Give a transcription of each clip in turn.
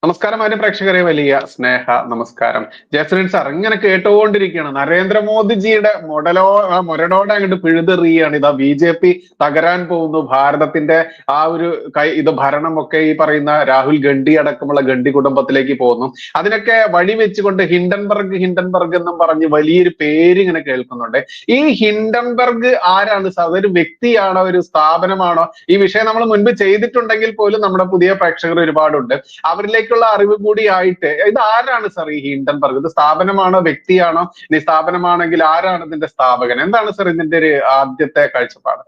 നമസ്കാരം മാന്യ പ്രേക്ഷകരെ, വലിയ സ്നേഹ നമസ്കാരം. ജയശ്രീൻ സാർ ഇങ്ങനെ കേട്ടുകൊണ്ടിരിക്കുകയാണ്. നരേന്ദ്രമോദിജിയുടെ മുരടോടെ അങ്ങോട്ട് പിഴുതെറിയാണ്. ഇതാ BJP തകരാൻ പോകുന്നു, ഭാരതത്തിന്റെ ആ ഒരു ഇത് ഭരണമൊക്കെ ഈ പറയുന്ന രാഹുൽ ഗണ്ഡി അടക്കമുള്ള ഗണ്ഡി കുടുംബത്തിലേക്ക് പോകുന്നു. അതിനൊക്കെ വഴി വെച്ചുകൊണ്ട് ഹിൻഡൻബർഗ് എന്നും പറഞ്ഞ് വലിയൊരു പേര് ഇങ്ങനെ കേൾക്കുന്നുണ്ട്. ഈ ഹിൻഡൻബർഗ് ആരാണ് സാർ? അതൊരു വ്യക്തിയാണോ, ഒരു സ്ഥാപനമാണോ? ഈ വിഷയം നമ്മൾ മുൻപ് ചെയ്തിട്ടുണ്ടെങ്കിൽ പോലും നമ്മുടെ പുതിയ പ്രേക്ഷകർ ഒരുപാടുണ്ട്. അവരിലേക്കുള്ള അറിവ് കൂടി ആയിട്ട് ഇത് ആരാണ് സാർ ഈ ഹിൻഡൻബർഗ്? ഇത് സ്ഥാപനമാണോ, വ്യക്തിയാണോ? ഇനി സ്ഥാപനമാണെങ്കിൽ ആരാണ് ഇതിന്റെ സ്ഥാപകൻ? എന്താണ് സാർ ഇതിന്റെ ഒരു ആദ്യത്തെ കാഴ്ചപ്പാട്?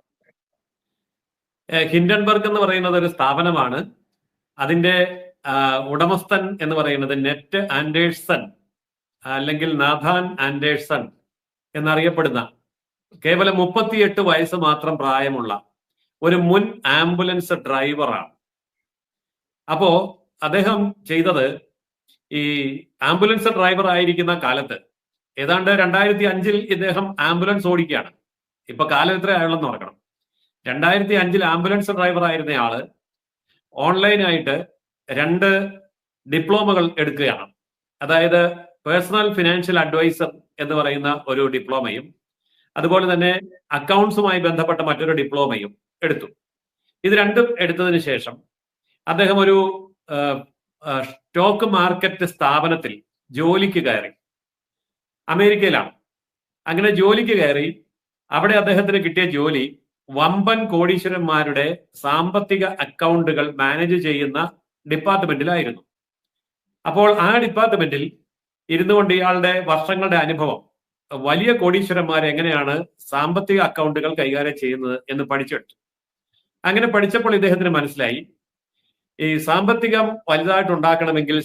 ഹിൻഡൻബർഗ് എന്ന് പറയുന്നത് ഒരു സ്ഥാപനമാണ്. അതിന്റെ ഉടമസ്ഥൻ എന്ന് പറയുന്നത് നെറ്റ് ആൻഡേഴ്സൺ അല്ലെങ്കിൽ നാഥാൻ ആൻഡേഴ്സൺ എന്നറിയപ്പെടുന്ന കേവലം 38 വയസ്സ് മാത്രം പ്രായമുള്ള ഒരു മുൻ ആംബുലൻസ് ഡ്രൈവറാണ്. അപ്പോ അദ്ദേഹം ചെയ്തത്, ഈ ആംബുലൻസ് ഡ്രൈവർ ആയിരിക്കുന്ന കാലത്ത് ഏതാണ്ട് 2005 ഇദ്ദേഹം ആംബുലൻസ് ഓടിക്കുകയാണ്. ഇപ്പൊ കാലം എത്ര ആയുള്ളെന്ന് ഓർക്കണം. 2005 ആംബുലൻസ് ഡ്രൈവർ ആയിരുന്ന ആള് ഓൺലൈനായിട്ട് 2 ഡിപ്ലോമകൾ എടുക്കുകയാണ്. അതായത് പേഴ്സണൽ ഫിനാൻഷ്യൽ അഡ്വൈസർ എന്ന് പറയുന്ന ഒരു ഡിപ്ലോമയും അതുപോലെ തന്നെ അക്കൗണ്ട്സുമായി ബന്ധപ്പെട്ട മറ്റൊരു ഡിപ്ലോമയും എടുത്തു. ഇത് രണ്ടും എടുത്തതിന് ശേഷം അദ്ദേഹം ഒരു സ്റ്റോക്ക് മാർക്കറ്റ് സ്ഥാപനത്തിൽ ജോലിക്ക് കയറി. അമേരിക്കയിലാണ്. അങ്ങനെ ജോലിക്ക് കയറി. അവിടെ അദ്ദേഹത്തിന് കിട്ടിയ ജോലി വമ്പൻ കോടീശ്വരന്മാരുടെ സാമ്പത്തിക അക്കൗണ്ടുകൾ മാനേജ് ചെയ്യുന്ന ഡിപ്പാർട്ട്മെന്റിലായിരുന്നു. അപ്പോൾ ആ ഡിപ്പാർട്ട്മെന്റിൽ ഇരുന്നു കൊണ്ട് ഇയാളുടെ വർഷങ്ങളുടെ അനുഭവം വലിയ കോടീശ്വരന്മാർ എങ്ങനെയാണ് സാമ്പത്തിക അക്കൗണ്ടുകൾ കൈകാര്യം ചെയ്യുന്നത് എന്ന് പഠിച്ചെടുത്തു. അങ്ങനെ പഠിച്ചപ്പോൾ ഇദ്ദേഹത്തിന് മനസ്സിലായി, ഈ സാമ്പത്തികം വലുതായിട്ട് ഉണ്ടാക്കണമെങ്കിൽ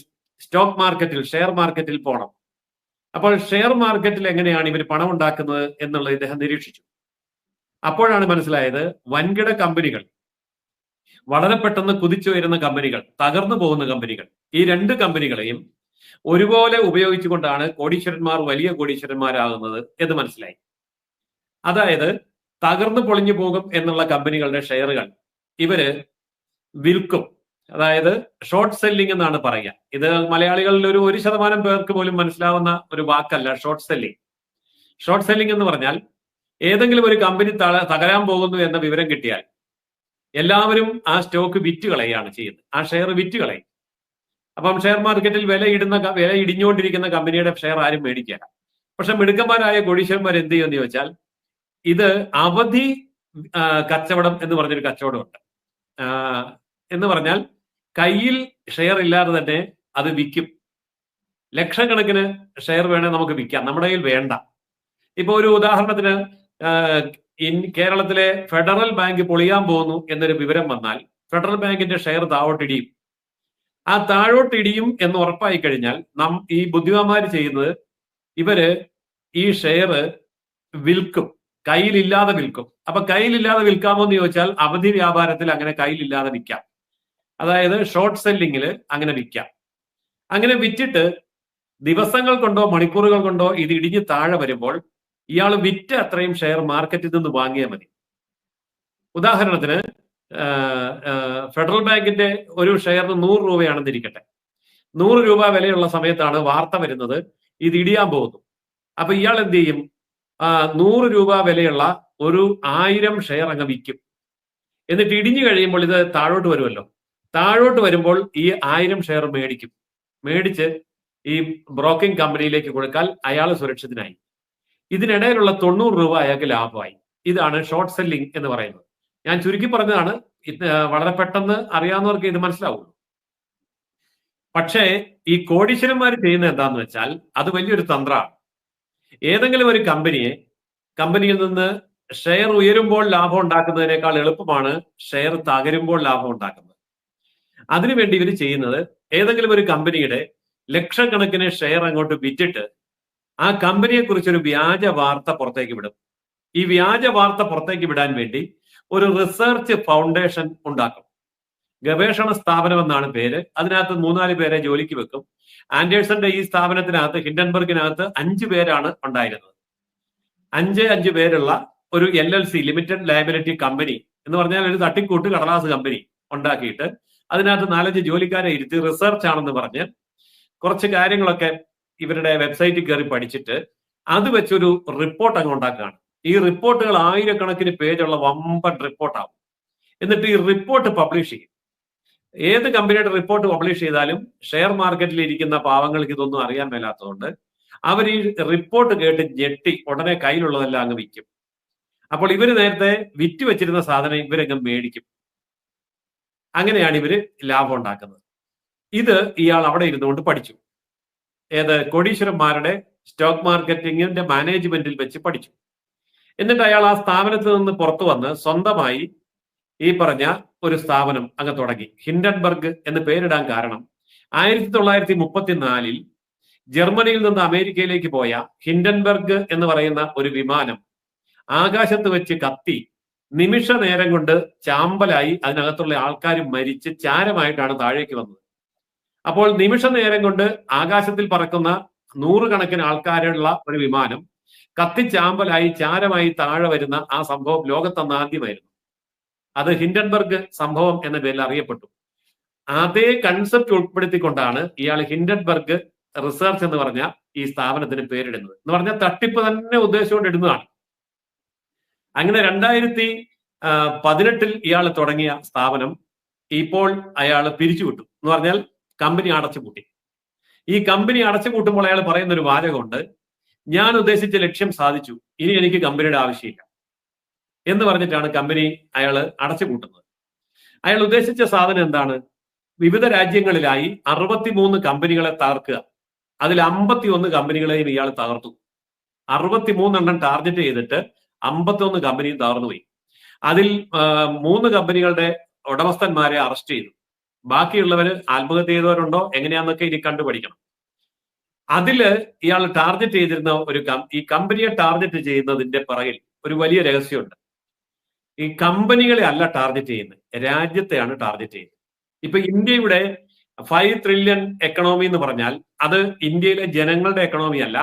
സ്റ്റോക്ക് മാർക്കറ്റിൽ, ഷെയർ മാർക്കറ്റിൽ പോകണം. അപ്പോൾ ഷെയർ മാർക്കറ്റിൽ എങ്ങനെയാണ് ഇവർ പണം ഉണ്ടാക്കുന്നത് എന്നുള്ളത് ഇദ്ദേഹം നിരീക്ഷിച്ചു. അപ്പോഴാണ് മനസ്സിലായത്, വൻകിട കമ്പനികൾ, വളരെ പെട്ടെന്ന് കുതിച്ചുയരുന്ന കമ്പനികൾ, തകർന്നു പോകുന്ന കമ്പനികൾ, ഈ 2 കമ്പനികളെയും ഒരുപോലെ ഉപയോഗിച്ചുകൊണ്ടാണ് കോടീശ്വരന്മാർ വലിയ കോടീശ്വരന്മാരാകുന്നത് എന്ന് മനസ്സിലായി. അതായത് തകർന്നു പൊളിഞ്ഞു പോകും എന്നുള്ള കമ്പനികളുടെ ഷെയറുകൾ ഇവര് വിൽക്കും. അതായത് ഷോർട്ട് സെല്ലിംഗ് എന്നാണ് പറയുക. ഇത് മലയാളികളിൽ ഒരു 1% പേർക്ക് പോലും മനസ്സിലാവുന്ന ഒരു വാക്കല്ല ഷോർട്ട് സെല്ലിംഗ്. ഷോർട്ട് സെല്ലിംഗ് എന്ന് പറഞ്ഞാൽ ഏതെങ്കിലും ഒരു കമ്പനി തകരാൻ പോകുന്നു എന്ന വിവരം കിട്ടിയാൽ എല്ലാവരും ആ സ്റ്റോക്ക് വിറ്റ് കളയുകയാണ് ചെയ്യുന്നത്. ആ ഷെയർ വിറ്റ് കളയും. അപ്പം ഷെയർ മാർക്കറ്റിൽ വില ഇടിഞ്ഞുകൊണ്ടിരിക്കുന്ന കമ്പനിയുടെ ഷെയർ ആരും മേടിക്കില്ല. പക്ഷെ മിടുക്കന്മാരായ കോടീശ്വരന്മാർ എന്ത് ചെയ്യുമെന്ന് ചോദിച്ചാൽ, ഇത് അവധി കച്ചവടം എന്ന് പറഞ്ഞൊരു കച്ചവടമുണ്ട്. എന്ന് പറഞ്ഞാൽ കയ്യിൽ ഷെയർ ഇല്ലാതെ തന്നെ അത് വിൽക്കും. ലക്ഷക്കണക്കിന് ഷെയർ വേണേൽ നമുക്ക് വിൽക്കാം, നമ്മുടെ കയ്യിൽ വേണ്ട. ഇപ്പൊ ഒരു ഉദാഹരണത്തിന്, കേരളത്തിലെ ഫെഡറൽ ബാങ്ക് പൊളിയാൻ പോകുന്നു എന്നൊരു വിവരം വന്നാൽ ഫെഡറൽ ബാങ്കിന്റെ ഷെയർ താഴോട്ടിടിയും. ആ താഴോട്ടിടിയും എന്ന് ഉറപ്പായി കഴിഞ്ഞാൽ ഈ ബുദ്ധിമാന്മാര് ചെയ്യുന്നത്, ഇവര് ഈ ഷെയർ വിൽക്കും, കയ്യിലില്ലാതെ വിൽക്കും. അപ്പൊ കയ്യിലില്ലാതെ വിൽക്കാമോ എന്ന് ചോദിച്ചാൽ അവധി വ്യാപാരത്തിൽ അങ്ങനെ കയ്യിലില്ലാതെ വിൽക്കാം. അതായത് ഷോർട്ട് സെല്ലിങ്ങിൽ അങ്ങനെ വിൽക്കാം. അങ്ങനെ വിറ്റിട്ട് ദിവസങ്ങൾ കൊണ്ടോ മണിക്കൂറുകൾ കൊണ്ടോ ഇത് ഇടിഞ്ഞ് താഴെ വരുമ്പോൾ ഇയാൾ വിറ്റ് അത്രയും ഷെയർ മാർക്കറ്റിൽ നിന്ന് വാങ്ങിയാൽ മതി. ഉദാഹരണത്തിന്, ഫെഡറൽ ബാങ്കിന്റെ ഒരു ഷെയറിന് 100 രൂപയാണെന്നിരിക്കട്ടെ. 100 രൂപ വിലയുള്ള സമയത്താണ് വാർത്ത വരുന്നത് ഇത് ഇടിയാൻ പോകുന്നു. അപ്പൊ ഇയാൾ എന്ത് ചെയ്യും? 100 രൂപ വിലയുള്ള ഒരു 1000 ഷെയർ അങ്ങ് വിൽക്കും. എന്നിട്ട് ഇടിഞ്ഞു കഴിയുമ്പോൾ ഇത് താഴോട്ട് വരുമല്ലോ. താഴോട്ട് വരുമ്പോൾ ഈ 1000 ഷെയർ മേടിച്ച് ഈ ബ്രോക്കിംഗ് കമ്പനിയിലേക്ക് കൊടുത്താൽ അയാൾ സുരക്ഷിതനായി. ഇതിനിടയിലുള്ള 90 രൂപ അയാൾക്ക് ലാഭമായി. ഇതാണ് ഷോർട്ട് സെല്ലിംഗ് എന്ന് പറയുന്നത്. ഞാൻ ചുരുക്കി പറഞ്ഞതാണ്. വളരെ പെട്ടെന്ന് അറിയാവുന്നവർക്ക് ഇത് മനസ്സിലാവുള്ളൂ. പക്ഷേ ഈ കോടീശ്വരന്മാർ ചെയ്യുന്നത് എന്താന്ന് വെച്ചാൽ അത് വലിയൊരു തന്ത്രമാണ്. ഏതെങ്കിലും ഒരു കമ്പനിയിൽ നിന്ന് ഷെയർ ഉയരുമ്പോൾ ലാഭം ഉണ്ടാക്കുന്നതിനേക്കാൾ എളുപ്പമാണ് ഷെയർ തകരുമ്പോൾ ലാഭം ഉണ്ടാക്കുന്നത്. അതിനുവേണ്ടി ഇവർ ചെയ്യുന്നത്, ഏതെങ്കിലും ഒരു കമ്പനിയുടെ ലക്ഷക്കണക്കിന് ഷെയർ അങ്ങോട്ട് വിറ്റിട്ട് ആ കമ്പനിയെ കുറിച്ചൊരു വ്യാജ വാർത്ത പുറത്തേക്ക് വിടും. ഈ വ്യാജ വാർത്ത പുറത്തേക്ക് വിടാൻ വേണ്ടി ഒരു റിസർച്ച് ഫൗണ്ടേഷൻ ഉണ്ടാക്കും. ഗവേഷണ സ്ഥാപനം എന്നാണ് പേര്. അതിനകത്ത് 3-4 പേരെ ജോലിക്ക് വെക്കും. ആൻഡേഴ്സന്റെ ഈ സ്ഥാപനത്തിനകത്ത്, ഹിൻഡൻബർഗിനകത്ത് 5 പേരാണ് ഉണ്ടായിരുന്നത്. 5 പേരുള്ള ഒരു LLC, ലിമിറ്റഡ് ലയബിലിറ്റി കമ്പനി എന്ന് പറഞ്ഞാൽ ഒരു തട്ടിക്കൂട്ട് കടലാസ് കമ്പനി ഉണ്ടാക്കിയിട്ട് അതിനകത്ത് 4-5 ജോലിക്കാരെ ഇരുത്തി റിസർച്ച് ആണെന്ന് പറഞ്ഞ് കുറച്ച് കാര്യങ്ങളൊക്കെ ഇവരുടെ വെബ്സൈറ്റിൽ കയറി പഠിച്ചിട്ട് അത് വെച്ചൊരു റിപ്പോർട്ട് അങ്ങ് ഉണ്ടാക്കുകയാണ്. ഈ റിപ്പോർട്ടുകൾ 1000കണക്കിന് പേജുള്ള വമ്പൻ റിപ്പോർട്ടാവും. എന്നിട്ട് ഈ റിപ്പോർട്ട് പബ്ലിഷ് ചെയ്യും. ഏത് കമ്പനിയുടെ റിപ്പോർട്ട് പബ്ലിഷ് ചെയ്താലും ഷെയർ മാർക്കറ്റിൽ ഇരിക്കുന്ന പാവങ്ങൾക്ക് ഇതൊന്നും അറിയാൻ മേലാത്തതുകൊണ്ട് അവർ ഈ റിപ്പോർട്ട് കേട്ട് ഞെട്ടി ഉടനെ കയ്യിലുള്ളതെല്ലാം അങ്ങ് വിൽക്കും. അപ്പോൾ ഇവര് നേരത്തെ വിറ്റ് വെച്ചിരുന്ന സാധനം ഇവരങ്ങ് മേടിക്കും. അങ്ങനെയാണ് ഇവര് ലാഭം ഉണ്ടാക്കുന്നത്. ഇത് ഇയാൾ അവിടെ ഇരുന്നുകൊണ്ട് പഠിച്ചു. ഏത് കോടീശ്വരന്മാരുടെ സ്റ്റോക്ക് മാർക്കറ്റിംഗിന്റെ മാനേജ്മെന്റിൽ വെച്ച് പഠിച്ചു. എന്നിട്ട് അയാൾ ആ സ്ഥാപനത്തിൽ നിന്ന് പുറത്തു വന്ന് സ്വന്തമായി ഈ പറഞ്ഞ ഒരു സ്ഥാപനം അങ്ങ് തുടങ്ങി. ഹിൻഡൻബർഗ് എന്ന് പേരിടാൻ കാരണം 1934 ജർമ്മനിയിൽ നിന്ന് അമേരിക്കയിലേക്ക് പോയ ഹിൻഡൻബർഗ് എന്ന് പറയുന്ന ഒരു വിമാനം ആകാശത്ത് വെച്ച് കത്തി നിമിഷ നേരം കൊണ്ട് ചാമ്പലായി അതിനകത്തുള്ള ആൾക്കാർ മരിച്ച് ചാരമായിട്ടാണ് താഴേക്ക് വന്നത്. അപ്പോൾ നിമിഷ നേരം കൊണ്ട് ആകാശത്തിൽ പറക്കുന്ന 100 കണക്കിന് ആൾക്കാരുള്ള ഒരു വിമാനം കത്തിച്ചാമ്പലായി ചാരമായി താഴെ വരുന്ന ആ സംഭവം ലോകത്തന്ന് ആദ്യമായിരുന്നു. അത് ഹിൻഡൻബർഗ് സംഭവം എന്ന പേരിൽ അറിയപ്പെട്ടു. അതേ കൺസെപ്റ്റ് ഉൾപ്പെടുത്തിക്കൊണ്ടാണ് ഇയാൾ ഹിൻഡൻബർഗ് റിസർച്ച് എന്ന് പറഞ്ഞ ഈ സ്ഥാപനത്തിന് പേരിടുന്നത്. എന്ന് പറഞ്ഞാൽ തട്ടിപ്പ് തന്നെ ഉദ്ദേശിച്ചുകൊണ്ട് ഇടുന്നതാണ്. അങ്ങനെ 2018 ഇയാൾ തുടങ്ങിയ സ്ഥാപനം ഇപ്പോൾ അയാൾ പിരിച്ചുവിട്ടു. എന്ന് പറഞ്ഞാൽ കമ്പനി അടച്ചുപൂട്ടി. ഈ കമ്പനി അടച്ചുപൂട്ടുമ്പോൾ അയാൾ പറയുന്ന ഒരു വാചകമുണ്ട്, ഞാൻ ഉദ്ദേശിച്ച ലക്ഷ്യം സാധിച്ചു, ഇനി എനിക്ക് കമ്പനിയുടെ ആവശ്യമില്ല എന്ന് പറഞ്ഞിട്ടാണ് കമ്പനി അയാൾ അടച്ചുപൂട്ടുന്നത്. അയാൾ ഉദ്ദേശിച്ച സാധനം എന്താണ്? വിവിധ രാജ്യങ്ങളിലായി 63 കമ്പനികളെ തകർക്കുക. അതിൽ 51 കമ്പനികളെയും ഇയാൾ തകർത്തു. 63 എണ്ണം ടാർഗറ്റ് ചെയ്തിട്ട് 51 കമ്പനിയും തകർന്നുപോയി. അതിൽ 3 കമ്പനികളുടെ ഉടമസ്ഥന്മാരെ അറസ്റ്റ് ചെയ്തു. ബാക്കിയുള്ളവർ ആത്മഹത്യ ചെയ്തവരുണ്ടോ എങ്ങനെയാന്നൊക്കെ ഇനി കണ്ടുപഠിക്കണം. അതില് ഇയാൾ ടാർഗറ്റ് ചെയ്തിരുന്ന ഈ കമ്പനിയെ ടാർഗറ്റ് ചെയ്യുന്നതിന്റെ പിറകിൽ ഒരു വലിയ രഹസ്യമുണ്ട്. ഈ കമ്പനികളെ അല്ല ടാർഗറ്റ് ചെയ്യുന്നത്, രാജ്യത്തെയാണ് ടാർഗറ്റ് ചെയ്യുന്നത്. ഇപ്പൊ ഇന്ത്യയുടെ 5 ട്രില്യൺ എക്കണോമി എന്ന് പറഞ്ഞാൽ അത് ഇന്ത്യയിലെ ജനങ്ങളുടെ എക്കണോമി അല്ല,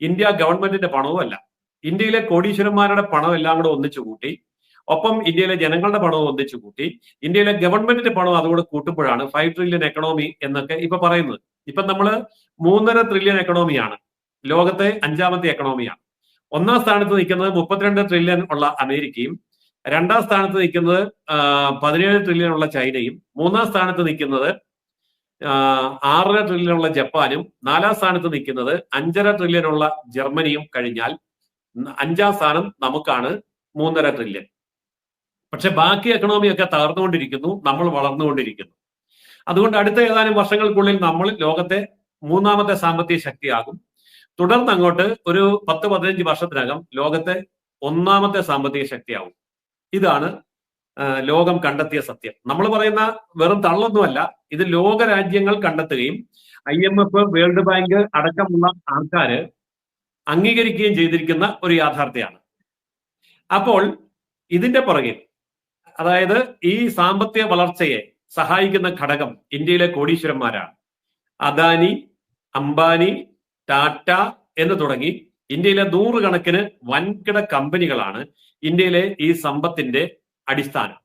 ഇന്ത്യ ഗവൺമെന്റിന്റെ പണവും അല്ല. ഇന്ത്യയിലെ കോടീശ്വരന്മാരുടെ പണം എല്ലാം കൂടെ ഒന്നിച്ചു കൂട്ടി, ഒപ്പം ഇന്ത്യയിലെ ജനങ്ങളുടെ പണവും ഒന്നിച്ചു കൂട്ടി, ഇന്ത്യയിലെ ഗവൺമെന്റിന്റെ പണവും അതുകൂടെ കൂട്ടുമ്പോഴാണ് 5 ട്രില്യൺ എക്കണോമി എന്നൊക്കെ ഇപ്പൊ പറയുന്നത്. ഇപ്പൊ നമ്മള് 3.5 ട്രില്യൺ എക്കണോമിയാണ്, ലോകത്തെ 5ാമത്തെ എക്കണോമിയാണ്. 1ാം സ്ഥാനത്ത് നിൽക്കുന്നത് 32 ട്രില്യൺ ഉള്ള അമേരിക്കയും, 2ാം സ്ഥാനത്ത് നിൽക്കുന്നത് 17 ട്രില്യൺ ഉള്ള ചൈനയും, 3ാം സ്ഥാനത്ത് നിൽക്കുന്നത് 6.5 ട്രില്യൺ ഉള്ള ജപ്പാനും, 4ാം സ്ഥാനത്ത് നിൽക്കുന്നത് 5.5 ട്രില്യൺ ഉള്ള ജർമ്മനിയും കഴിഞ്ഞാൽ 5ാം സ്ഥാനം നമുക്കാണ് 3.5 ട്രില്യൺ. പക്ഷെ ബാക്കി എക്കണോമിയൊക്കെ തകർന്നുകൊണ്ടിരിക്കുന്നു, നമ്മൾ വളർന്നുകൊണ്ടിരിക്കുന്നു. അതുകൊണ്ട് അടുത്ത ഏതാനും വർഷങ്ങൾക്കുള്ളിൽ നമ്മൾ ലോകത്തെ 3ാമത്തെ സാമ്പത്തിക ശക്തിയാകും. തുടർന്ന് അങ്ങോട്ട് ഒരു 10-15 വർഷത്തിനകം ലോകത്തെ 1ാമത്തെ സാമ്പത്തിക ശക്തിയാവും. ഇതാണ് ലോകം കണ്ടെത്തിയ സത്യം. നമ്മൾ പറയുന്ന വെറും തള്ളൊന്നുമല്ല, ഇത് ലോക രാജ്യങ്ങൾ കണ്ടെത്തുകയും IMF, വേൾഡ് ബാങ്ക് അടക്കമുള്ള ആൾക്കാര് അംഗീകരിക്കുകയും ചെയ്തിരിക്കുന്ന ഒരു യാഥാർത്ഥ്യമാണ്. അപ്പോൾ ഇതിന്റെ പുറകിൽ, അതായത് ഈ സാമ്പത്തിക വളർച്ചയെ സഹായിക്കുന്ന ഘടകം ഇന്ത്യയിലെ കോടീശ്വരന്മാരാണ്. അദാനി, അംബാനി, ടാറ്റ എന്ന് തുടങ്ങി ഇന്ത്യയിലെ 100 കണക്കിന് വൻകിട കമ്പനികളാണ് ഇന്ത്യയിലെ ഈ സമ്പത്തിന്റെ അടിസ്ഥാനം.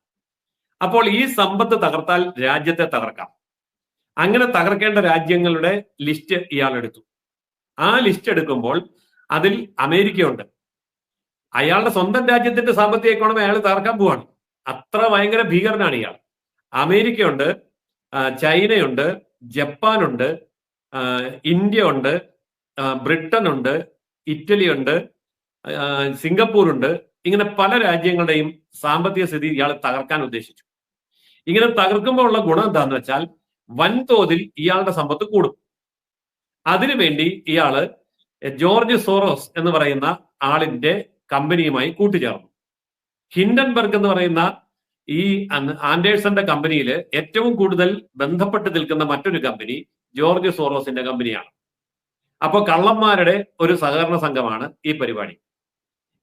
അപ്പോൾ ഈ സമ്പത്ത് തകർത്താൽ രാജ്യത്തെ തകർക്കാം. അങ്ങനെ തകർക്കേണ്ട രാജ്യങ്ങളുടെ ലിസ്റ്റ് ഇയാൾ എടുത്തു. ആ ലിസ്റ്റ് എടുക്കുമ്പോൾ അതിൽ അമേരിക്കയുണ്ട്. അയാളുടെ സ്വന്തം രാജ്യത്തിന്റെ സാമ്പത്തിക എക്കോണമി അയാൾ തകർക്കാൻ പോവാണ്. അത്ര ഭയങ്കര ഭീകരനാണ് ഇയാൾ. അമേരിക്കയുണ്ട്, ചൈനയുണ്ട്, ജപ്പാനുണ്ട്, ഇന്ത്യ ഉണ്ട്, ബ്രിട്ടൻ ഉണ്ട്, ഇറ്റലി ഉണ്ട്, സിംഗപ്പൂർ ഉണ്ട്. ഇങ്ങനെ പല രാജ്യങ്ങളുടെയും സാമ്പത്തിക സ്ഥിതി ഇയാൾ തകർക്കാൻ ഉദ്ദേശിച്ചു. ഇങ്ങനെ തകർക്കുമ്പോൾ ഉള്ള ഗുണം എന്താന്ന് വെച്ചാൽ വൻതോതിൽ ഇയാളുടെ സമ്പത്ത് കൂടും. അതിനുവേണ്ടി ഇയാള് ജോർജ് സോറോസ് എന്ന് പറയുന്ന ആളിന്റെ കമ്പനിയുമായി കൂട്ടുചേർന്നു. ഹിൻഡൻബർഗ് എന്ന് പറയുന്ന ഈ ആൻഡേഴ്സന്റെ കമ്പനിയിൽ ഏറ്റവും കൂടുതൽ ബന്ധപ്പെട്ട് നിൽക്കുന്ന മറ്റൊരു കമ്പനി ജോർജ് സോറോസിന്റെ കമ്പനിയാണ്. അപ്പൊ കള്ളന്മാരുടെ ഒരു സഹകരണ സംഘമാണ് ഈ പരിപാടി.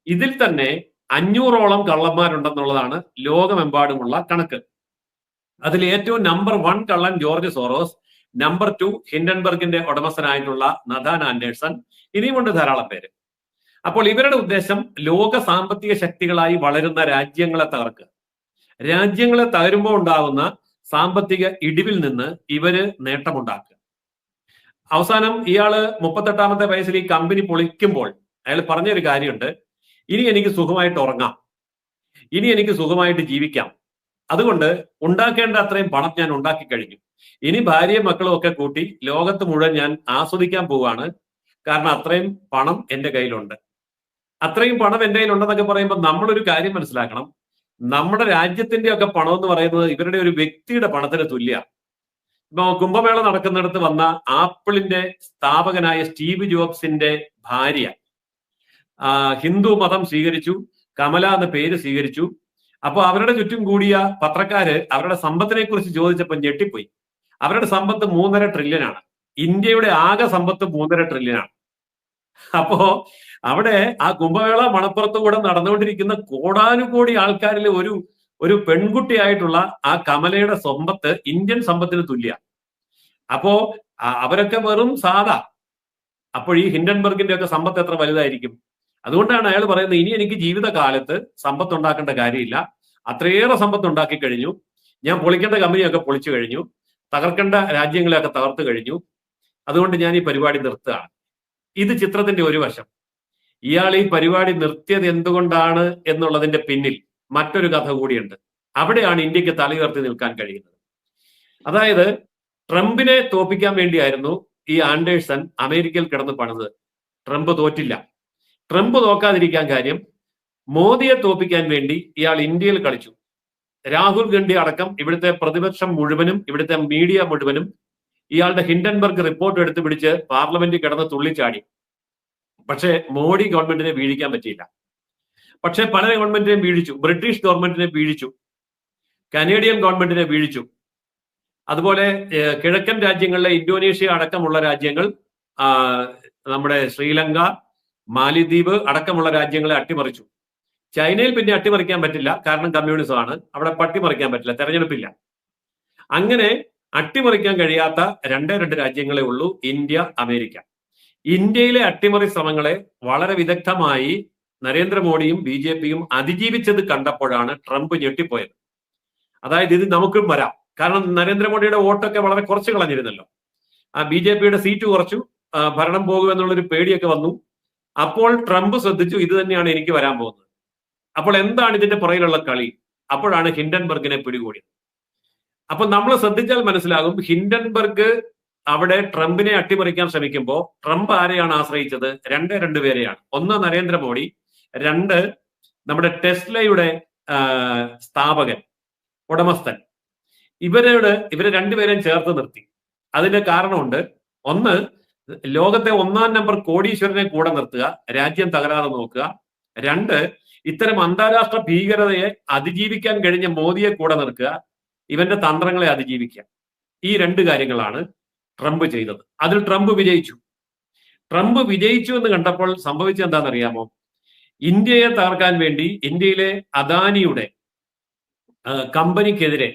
ഇതിൽ തന്നെ 500ഓളം കള്ളന്മാരുണ്ടെന്നുള്ളതാണ് ലോകമെമ്പാടുമുള്ള കണക്ക്. അതിൽ ഏറ്റവും നമ്പർ 1 കള്ളൻ ജോർജ് സോറോസ്, നമ്പർ 2 ഹിൻഡൻബർഗിന്റെ ഉടമസ്ഥനായിട്ടുള്ള നഥാൻ ആൻഡേഴ്സൺ, ഇനിയുമുണ്ട് ധാരാളം പേര്. അപ്പോൾ ഇവരുടെ ഉദ്ദേശം ലോക സാമ്പത്തിക ശക്തികളായി വളരുന്ന രാജ്യങ്ങളെ തകർക്കുക. രാജ്യങ്ങളെ തകരുമ്പോൾ ഉണ്ടാകുന്ന സാമ്പത്തിക ഇടിവിൽ നിന്ന് ഇവര് നേട്ടമുണ്ടാക്കുക. അവസാനം ഇയാള് 38ാമത്തെ വയസ്സിൽ ഈ കമ്പനി പൊളിക്കുമ്പോൾ അയാൾ പറഞ്ഞൊരു കാര്യമുണ്ട്, ഇനി എനിക്ക് സുഖമായിട്ട് ഉറങ്ങാം, ഇനി എനിക്ക് സുഖമായിട്ട് ജീവിക്കാം, അതുകൊണ്ട് ഉണ്ടാക്കേണ്ട അത്രയും പണം ഞാൻ ഉണ്ടാക്കി കഴിഞ്ഞു, ഇനി ഭാര്യയും മക്കളും ഒക്കെ കൂട്ടി ലോകത്ത് മുഴുവൻ ഞാൻ ആസ്വദിക്കാൻ പോവാണ്, കാരണം അത്രയും പണം എന്റെ കയ്യിലുണ്ട്. അത്രയും പണം എന്റെ കയ്യിലുണ്ടെന്നൊക്കെ പറയുമ്പോൾ നമ്മളൊരു കാര്യം മനസ്സിലാക്കണം, നമ്മുടെ രാജ്യത്തിന്റെ ഒക്കെ പണം എന്ന് പറയുന്നത് ഇവരുടെ ഒരു വ്യക്തിയുടെ പണത്തിന് തുല്യമാണ്. ഇപ്പൊ കുംഭമേള നടക്കുന്നിടത്ത് വന്ന ആപ്പിളിന്റെ സ്ഥാപകനായ സ്റ്റീവ് ജോബ്സിന്റെ ഭാര്യ ഹിന്ദു മതം സ്വീകരിച്ചു, കമല എന്ന പേര് സ്വീകരിച്ചു. അപ്പൊ അവരുടെ ചുറ്റും കൂടിയ പത്രക്കാര് അവരുടെ സമ്പത്തിനെ കുറിച്ച് ചോദിച്ചപ്പോൾ ഞെട്ടിപ്പോയി. അവരുടെ സമ്പത്ത് 3.5 ട്രില്യനാണ്. ഇന്ത്യയുടെ ആകെ സമ്പത്ത് 3.5 ട്രില്യനാണ്. അപ്പോ അവിടെ ആ കുംഭമേള മണപ്പുറത്ത് കൂടെ നടന്നുകൊണ്ടിരിക്കുന്ന കോടാനുകോടി ആൾക്കാരിൽ ഒരു പെൺകുട്ടിയായിട്ടുള്ള ആ കമലയുടെ സമ്പത്ത് ഇന്ത്യൻ സമ്പത്തിന് തുല്യ. അപ്പോ അവരൊക്കെ വെറും സാധാ. അപ്പോൾ ഈ ഹിൻഡൻബർഗിന്റെ ഒക്കെ സമ്പത്ത് എത്ര വലുതായിരിക്കും? അതുകൊണ്ടാണ് അയാൾ പറയുന്നത്, ഇനി എനിക്ക് ജീവിതകാലത്ത് സമ്പത്ത് ഉണ്ടാക്കേണ്ട കാര്യമില്ല, അത്രയേറെ സമ്പത്ത് ഉണ്ടാക്കി കഴിഞ്ഞു, ഞാൻ പൊളിക്കേണ്ട കമ്പനിയൊക്കെ പൊളിച്ചു കഴിഞ്ഞു, തകർക്കേണ്ട രാജ്യങ്ങളെയൊക്കെ തകർത്തു കഴിഞ്ഞു, അതുകൊണ്ട് ഞാൻ ഈ പരിപാടി നിർത്തുകയാണ്. ഇത് ചിത്രത്തിന്റെ ഒരു വശം. ഇയാൾ ഈ പരിപാടി നിർത്തിയത് എന്തുകൊണ്ടാണ് എന്നുള്ളതിന്റെ പിന്നിൽ മറ്റൊരു കഥ കൂടിയുണ്ട്. അവിടെയാണ് ഇന്ത്യക്ക് തലയുയർത്തി നിൽക്കാൻ കഴിയുന്നത്. അതായത് ട്രംപിനെ തോപ്പിക്കാൻ വേണ്ടിയായിരുന്നു ഈ ആൻഡേഴ്സൺ അമേരിക്കയിൽ കിടന്ന് പണിത്. ട്രംപ് തോറ്റില്ല. ട്രംപ് തോക്കാതിരിക്കാൻ കാര്യം, മോദിയെ തോപ്പിക്കാൻ വേണ്ടി ഇയാൾ ഇന്ത്യയിൽ കളിച്ചു. രാഹുൽ ഗാന്ധി അടക്കം ഇവിടുത്തെ പ്രതിപക്ഷം മുഴുവനും ഇവിടുത്തെ മീഡിയ മുഴുവനും ഇയാളുടെ ഹിൻഡൻബർഗ് റിപ്പോർട്ട് എടുത്ത് പിടിച്ച് പാർലമെന്റിൽ കിടന്ന് തുള്ളിച്ചാടി. പക്ഷേ മോഡി ഗവൺമെന്റിനെ വീഴിക്കാൻ പറ്റിയില്ല. പക്ഷെ പല ഗവൺമെന്റിനെയും വീഴിച്ചു. ബ്രിട്ടീഷ് ഗവൺമെന്റിനെ വീഴിച്ചു, കനേഡിയൻ ഗവൺമെന്റിനെ വീഴിച്ചു. അതുപോലെ കിഴക്കൻ രാജ്യങ്ങളിലെ ഇന്തോനേഷ്യ അടക്കമുള്ള രാജ്യങ്ങൾ, നമ്മുടെ ശ്രീലങ്ക, മാലിദ്വീപ് അടക്കമുള്ള രാജ്യങ്ങളെ അട്ടിമറിച്ചു. ചൈനയിൽ പിന്നെ അട്ടിമറിക്കാൻ പറ്റില്ല, കാരണം കമ്മ്യൂണിസം ആണ്. അവിടെ പട്ടിമറിക്കാൻ പറ്റില്ല, തെരഞ്ഞെടുപ്പില്ല. അങ്ങനെ അട്ടിമറിക്കാൻ കഴിയാത്ത 2 രാജ്യങ്ങളെ ഉള്ളൂ, ഇന്ത്യ, അമേരിക്ക. ഇന്ത്യയിലെ അട്ടിമറി ശ്രമങ്ങളെ വളരെ വിദഗ്ധമായി നരേന്ദ്രമോദിയും BJPയും അതിജീവിച്ചത് കണ്ടപ്പോഴാണ് ട്രംപ് ഞെട്ടിപ്പോയത്. അതായത് ഇത് നമുക്കും വരാം, കാരണം നരേന്ദ്രമോദിയുടെ വോട്ടൊക്കെ വളരെ കുറച്ച് കളഞ്ഞിരുന്നല്ലോ. BJPയുടെ സീറ്റ് കുറച്ചു, ഭരണം പോകുമെന്നുള്ളൊരു പേടിയൊക്കെ വന്നു. അപ്പോൾ ട്രംപ് ശ്രദ്ധിച്ചു, ഇത് തന്നെയാണ് എനിക്ക് വരാൻ പോകുന്നത്. അപ്പോൾ എന്താണ് ഇതിന്റെ പുറകിലുള്ള കളി? അപ്പോഴാണ് ഹിൻഡൻബർഗിനെ പിടികൂടിയത്. അപ്പൊ നമ്മൾ ശ്രദ്ധിച്ചാൽ മനസ്സിലാകും, ഹിൻഡൻബർഗ് അവിടെ ട്രംപിനെ അട്ടിമറിക്കാൻ ശ്രമിക്കുമ്പോൾ ട്രംപ് ആരെയാണ് ആശ്രയിച്ചത്? 2 പേരെയാണ്. ഒന്ന് നരേന്ദ്രമോദി, 2 നമ്മുടെ ടെസ്ലയുടെ സ്ഥാപകൻ, ഉടമസ്ഥൻ. ഇവരെ 2 പേരെയും ചേർത്ത് നിർത്തി. അതിന്റെ കാരണമുണ്ട്. ഒന്ന്, ലോകത്തെ 1-ാം നമ്പർ കോടീശ്വരനെ കൂടെ നിർത്തുക, രാജ്യം തകരാതെ നോക്കുക. 2, ഇത്തരം അന്താരാഷ്ട്ര ഭീകരതയെ അതിജീവിക്കാൻ കഴിഞ്ഞ മോദിയെ കൂടെ നിർത്തുക, ഇവന്റെ തന്ത്രങ്ങളെ അതിജീവിക്കുക. ഈ 2 കാര്യങ്ങളാണ് ട്രംപ് ചെയ്തത്. അതിൽ ട്രംപ് വിജയിച്ചു. ട്രംപ് വിജയിച്ചു എന്ന് കണ്ടപ്പോൾ സംഭവിച്ചത് എന്താണെന്നറിയാമോ? ഇന്ത്യയെ തകർക്കാൻ വേണ്ടി ഇന്ത്യയിലെ അദാനിയുടെ കമ്പനിക്കെതിരെ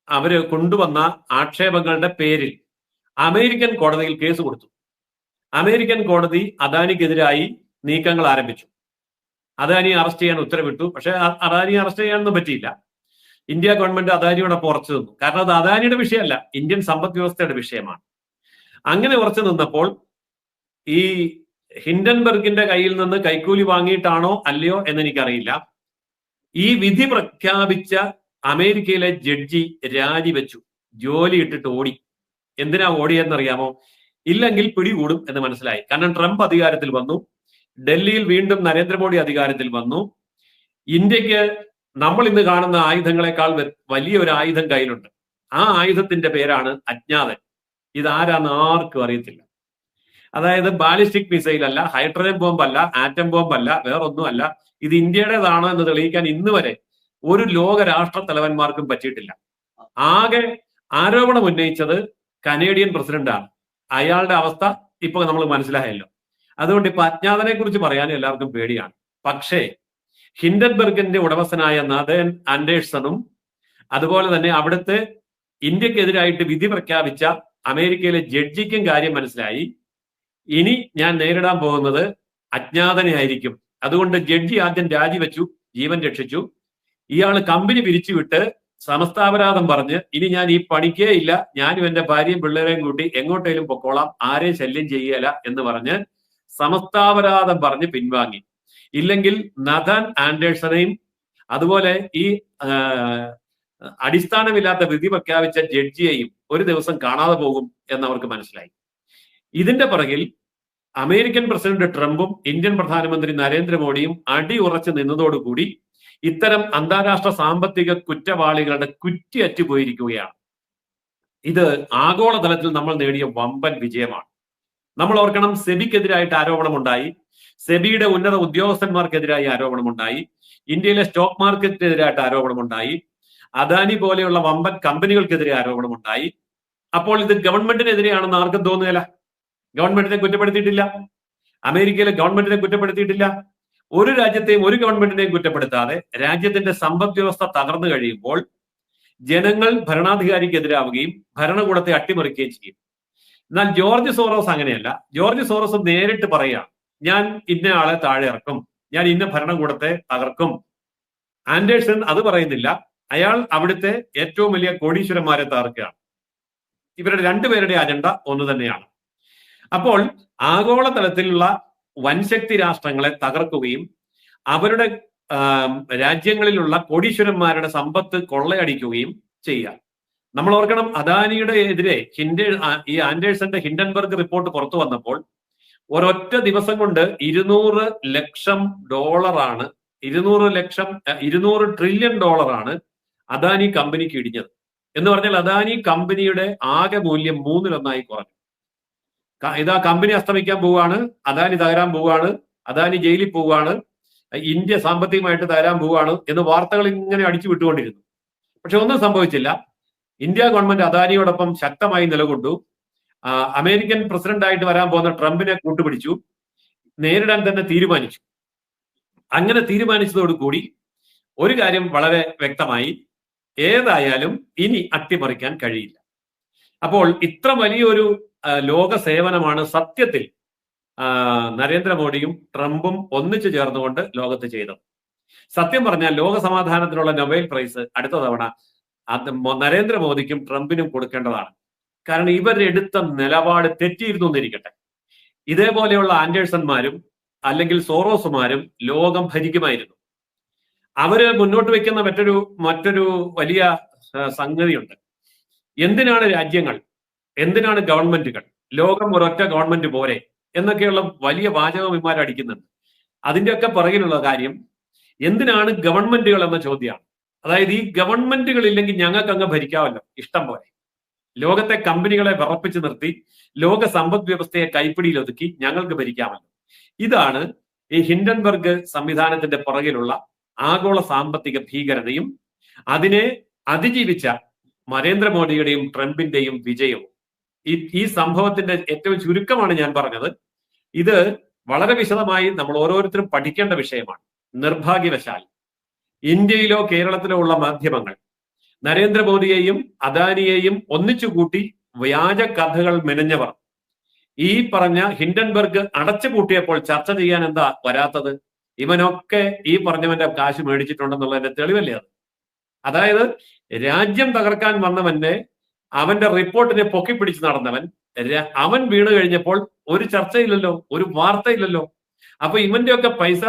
അവര് കൊണ്ടുവന്ന ആക്ഷേപങ്ങളുടെ പേരിൽ അമേരിക്കൻ കോടതിയിൽ കേസ് കൊടുത്തു. അമേരിക്കൻ കോടതി അദാനിക്കെതിരായി നീക്കങ്ങൾ ആരംഭിച്ചു. അദാനിയെ അറസ്റ്റ് ചെയ്യാൻ ഉത്തരവിട്ടു. പക്ഷെ അദാനിയെ അറസ്റ്റ് ചെയ്യാനൊന്നും പറ്റിയില്ല. ഇന്ത്യ ഗവൺമെന്റ് അദാനിയോടൊപ്പം ഉറച്ചു നിന്നു. കാരണം അത് അദാനിയുടെ വിഷയമല്ല, ഇന്ത്യൻ സമ്പദ് വ്യവസ്ഥയുടെ വിഷയമാണ്. അങ്ങനെ ഉറച്ചു നിന്നപ്പോൾ ഈ ഹിൻഡൻബർഗിന്റെ കയ്യിൽ നിന്ന് കൈക്കൂലി വാങ്ങിയിട്ടാണോ അല്ലയോ എന്നെനിക്കറിയില്ല, ഈ വിധി പ്രഖ്യാപിച്ച അമേരിക്കയിലെ ജഡ്ജി രാജിവെച്ചു, ജോലി ഇട്ടിട്ട് ഓടി. എന്തിനാ ഓടിയെന്നറിയാമോ? ഇല്ലെങ്കിൽ പിടികൂടും എന്ന് മനസ്സിലായി. കാരണം ട്രംപ് അധികാരത്തിൽ വന്നു, ഡൽഹിയിൽ വീണ്ടും നരേന്ദ്രമോദി അധികാരത്തിൽ വന്നു. ഇന്ത്യക്ക് നമ്മൾ ഇന്ന് കാണുന്ന ആയുധങ്ങളെക്കാൾ വലിയ ഒരു ആയുധം കയ്യിലുണ്ട്. ആ ആയുധത്തിന്റെ പേരാണ് അജ്ഞാതൻ. ഇതാരാന്ന് ആർക്കും അറിയത്തില്ല. അതായത് ബാലിസ്റ്റിക് മിസൈൽ അല്ല, ഹൈഡ്രജൻ ബോംബല്ല, ആറ്റം ബോംബല്ല, വേറൊന്നുമല്ല. ഇത് ഇന്ത്യയുടേതാണോ എന്ന് തെളിയിക്കാൻ ഇന്ന് വരെ ഒരു ലോക രാഷ്ട്ര തലവന്മാർക്കും പറ്റിയിട്ടില്ല. ആകെ ആരോപണം ഉന്നയിച്ചത് കനേഡിയൻ പ്രസിഡന്റാണ്. അയാളുടെ അവസ്ഥ ഇപ്പൊ നമ്മൾ മനസ്സിലായല്ലോ. അതുകൊണ്ട് ഇപ്പൊ അജ്ഞാതനെ കുറിച്ച് പറയാനും എല്ലാവർക്കും പേടിയാണ്. പക്ഷേ ഹിൻഡൻബർഗിന്റെ ഉടമസ്ഥനായ നാഥൻ ആൻഡേഴ്സണും അതുപോലെ തന്നെ അവിടുത്തെ ഇന്ത്യക്കെതിരായിട്ട് വിധി പ്രഖ്യാപിച്ച അമേരിക്കയിലെ ജഡ്ജിക്കും കാര്യം മനസ്സിലായി. ഇനി ഞാൻ നേരിടാൻ പോകുന്നത് അജ്ഞാതനെ ആയിരിക്കും. അതുകൊണ്ട് ജഡ്ജി ആദ്യം രാജിവെച്ചു, ജീവൻ രക്ഷിച്ചു. ഇയാൾ കമ്പനി പിരിച്ചുവിട്ട് സമസ്താപരാധം പറഞ്ഞ് ഇനി ഞാൻ ഈ പണിക്കേ ഇല്ല, ഞാനും എന്റെ ഭാര്യയും പിള്ളേരെയും കൂട്ടി എങ്ങോട്ടേലും പൊക്കോളാം, ആരെയും ശല്യം ചെയ്യല എന്ന് പറഞ്ഞ് സമസ്താപരാധം പറഞ്ഞ് പിൻവാങ്ങി. ഇല്ലെങ്കിൽ നഥാൻ ആൻഡേഴ്സണെയും അതുപോലെ ഈ അടിസ്ഥാനമില്ലാത്ത വിധി പ്രഖ്യാപിച്ച ജഡ്ജിയെയും ഒരു ദിവസം കാണാതെ പോകും എന്നവർക്ക് മനസ്സിലായി. ഇതിന്റെ പിറകിൽ അമേരിക്കൻ പ്രസിഡന്റ് ട്രംപും ഇന്ത്യൻ പ്രധാനമന്ത്രി നരേന്ദ്രമോദിയും അടിയുറച്ചു നിന്നതോടുകൂടി ഇത്തരം അന്താരാഷ്ട്ര സാമ്പത്തിക കുറ്റവാളികളുടെ കുറ്റിയറ്റു പോയിരിക്കുകയാണ്. ഇത് ആഗോളതലത്തിൽ നമ്മൾ നേടിയ വമ്പൻ വിജയമാണ്. നമ്മൾ ഓർക്കണം, സെബിക്കെതിരായിട്ട് ആരോപണമുണ്ടായി, സെബിയുടെ ഉന്നത ഉദ്യോഗസ്ഥന്മാർക്കെതിരായി ആരോപണമുണ്ടായി, ഇന്ത്യയിലെ സ്റ്റോക്ക് മാർക്കറ്റിനെതിരായിട്ട് ആരോപണമുണ്ടായി, അദാനി പോലെയുള്ള വമ്പൻ കമ്പനികൾക്കെതിരെ ആരോപണമുണ്ടായി. അപ്പോൾ ഇത് ഗവൺമെന്റിനെതിരെയാണെന്ന് ആർക്കും തോന്നുകയില്ല. ഗവൺമെന്റിനെ കുറ്റപ്പെടുത്തിയിട്ടില്ല, അമേരിക്കയിലെ ഗവൺമെന്റിനെ കുറ്റപ്പെടുത്തിയിട്ടില്ല. ഒരു രാജ്യത്തെയും ഒരു ഗവൺമെന്റിനെയും കുറ്റപ്പെടുത്താതെ രാജ്യത്തിന്റെ സമ്പദ് വ്യവസ്ഥ തകർന്നു കഴിയുമ്പോൾ ജനങ്ങൾ ഭരണാധികാരിക്കെതിരാവുകയും ഭരണകൂടത്തെ അട്ടിമറിക്കുകയും ചെയ്യും. എന്നാൽ ജോർജ് സോറോസ് അങ്ങനെയല്ല. ജോർജ് സോറോസ് നേരിട്ട് പറയുകയാണ്, ഞാൻ ഇന്ന ആളെ താഴെ ഇറക്കും, ഞാൻ ഇന്ന ഭരണകൂടത്തെ തകർക്കും. ആൻഡേഴ്സൺ അത് പറയുന്നില്ല. അയാൾ അവിടുത്തെ ഏറ്റവും വലിയ കോടീശ്വരന്മാരെ തകർക്കുകയാണ്. ഇവരുടെ രണ്ടുപേരുടെ അജണ്ട ഒന്ന് തന്നെയാണ്. അപ്പോൾ ആഗോളതലത്തിലുള്ള വൻശക്തി രാഷ്ട്രങ്ങളെ തകർക്കുകയും അവരുടെ രാജ്യങ്ങളിലുള്ള കോടീശ്വരന്മാരുടെ സമ്പത്ത് കൊള്ളയടിക്കുകയും ചെയ്യുക. നമ്മൾ ഓർക്കണം, അദാനിയുടെ എതിരെ ഈ ആൻഡേഴ്സന്റെ ഹിൻഡൻബർഗ് റിപ്പോർട്ട് പുറത്തു വന്നപ്പോൾ ഒരൊറ്റ ദിവസം കൊണ്ട് 200 ലക്ഷം ഡോളറാണ് 200 ട്രില്യൺ ഡോളറാണ് അദാനി കമ്പനിക്ക് ഇടിഞ്ഞത്. എന്ന് പറഞ്ഞാൽ അദാനി കമ്പനിയുടെ ആകെ മൂല്യം 1/3 കുറഞ്ഞു. ഇതാ കമ്പനി അസ്തമിക്കാൻ പോവുകയാണ്, അദാനി തകരാൻ പോവുകയാണ്, അദാനി ജയിലിൽ പോവുകയാണ്, ഇന്ത്യ സാമ്പത്തികമായിട്ട് തകരാൻ പോവുകയാണ് എന്ന് വാർത്തകൾ ഇങ്ങനെ അടിച്ചു വിട്ടുകൊണ്ടിരുന്നു. പക്ഷെ ഒന്നും സംഭവിച്ചില്ല. ഇന്ത്യ ഗവൺമെന്റ് അദാനിയോടൊപ്പം ശക്തമായി നിലകൊണ്ടു. അമേരിക്കൻ പ്രസിഡന്റായിട്ട് വരാൻ പോകുന്ന ട്രംപിനെ കൂട്ടുപിടിച്ചു, നേരിടാൻ തന്നെ തീരുമാനിച്ചു. അങ്ങനെ തീരുമാനിച്ചതോടുകൂടി ഒരു കാര്യം വളരെ വ്യക്തമായി, ഏതായാലും ഇനി അട്ടിമറിക്കാൻ കഴിയില്ല. അപ്പോൾ ഇത്ര വലിയൊരു ലോക സേവനമാണ് സത്യത്തിൽ നരേന്ദ്രമോദിയും ട്രംപും ഒന്നിച്ചു ചേർന്നുകൊണ്ട് ലോകത്ത് ചെയ്തത്. സത്യം പറഞ്ഞാൽ ലോക സമാധാനത്തിനുള്ള നൊബേൽ പ്രൈസ് അടുത്ത തവണ നരേന്ദ്രമോദിക്കും ട്രംപിനും കൊടുക്കേണ്ടതാണ്. കാരണം ഇവരെടുത്ത നിലപാട് തെറ്റിയിരുന്നു എന്നിരിക്കട്ടെ, ഇതേപോലെയുള്ള ആൻഡേഴ്സന്മാരും അല്ലെങ്കിൽ സോറോസുമാരും ലോകം ഭരിക്കുമായിരുന്നു. അവര് മുന്നോട്ട് വെക്കുന്ന മറ്റൊരു വലിയ സംഗതിയുണ്ട്. എന്തിനാണ് രാജ്യങ്ങൾ, എന്തിനാണ് ഗവൺമെന്റുകൾ, ലോകം ഒരൊറ്റ ഗവൺമെന്റ് പോരെ എന്നൊക്കെയുള്ള വലിയ വാചകം ഇമാരടിക്കുന്നുണ്ട്. അതിന്റെയൊക്കെ പുറകിലുള്ള കാര്യം എന്തിനാണ് ഗവൺമെന്റുകൾ എന്ന ചോദ്യമാണ്. അതായത് ഈ ഗവൺമെന്റുകൾ ഇല്ലെങ്കിൽ ഞങ്ങൾക്ക് അങ്ങ് ഭരിക്കാമല്ലോ ഇഷ്ടം പോലെ. ലോകത്തെ കമ്പനികളെ വിറപ്പിച്ചു നിർത്തി ലോക സമ്പദ് വ്യവസ്ഥയെ കൈപ്പിടിയിൽ ഒതുക്കി ഞങ്ങൾക്ക് ഭരിക്കാമല്ലോ. ഇതാണ് ഈ ഹിൻഡൻബർഗ് സംവിധാനത്തിന്റെ പുറകിലുള്ള ആഗോള സാമ്പത്തിക ഭീകരതയും അതിനെ അതിജീവിച്ച നരേന്ദ്രമോദിയുടെയും ട്രംപിന്റെയും വിജയവും. ഈ സംഭവത്തിന്റെ ഏറ്റവും ചുരുക്കമാണ് ഞാൻ പറഞ്ഞത്. ഇത് വളരെ വിശദമായി നമ്മൾ ഓരോരുത്തരും പഠിക്കേണ്ട വിഷയമാണ്. നിർഭാഗ്യവശാൽ ഇന്ത്യയിലോ കേരളത്തിലോ ഉള്ള മാധ്യമങ്ങൾ നരേന്ദ്രമോദിയെയും അദാനിയെയും ഒന്നിച്ചുകൂട്ടി വ്യാജ കഥകൾ മെനഞ്ഞവർ ഈ പറഞ്ഞ ഹിൻഡൻബർഗ് അടച്ചുപൂട്ടിയപ്പോൾ ചർച്ച ചെയ്യാൻ എന്താ വരാത്തത്? ഇവനൊക്കെ ഈ പറഞ്ഞവന്റെ കാശ് മേടിച്ചിട്ടുണ്ടെന്നുള്ളതിന്റെ തെളിവല്ലേ അത്? അതായത് രാജ്യം തകർക്കാൻ വന്നവന്റെ അവന്റെ റിപ്പോർട്ടിനെ പൊക്കിപ്പിടിച്ച് നടന്നവൻ അവൻ വീണ് കഴിഞ്ഞപ്പോൾ ഒരു ചർച്ചയില്ലല്ലോ, ഒരു വാർത്തയില്ലല്ലോ. അപ്പൊ ഇവന്റെയൊക്കെ പൈസ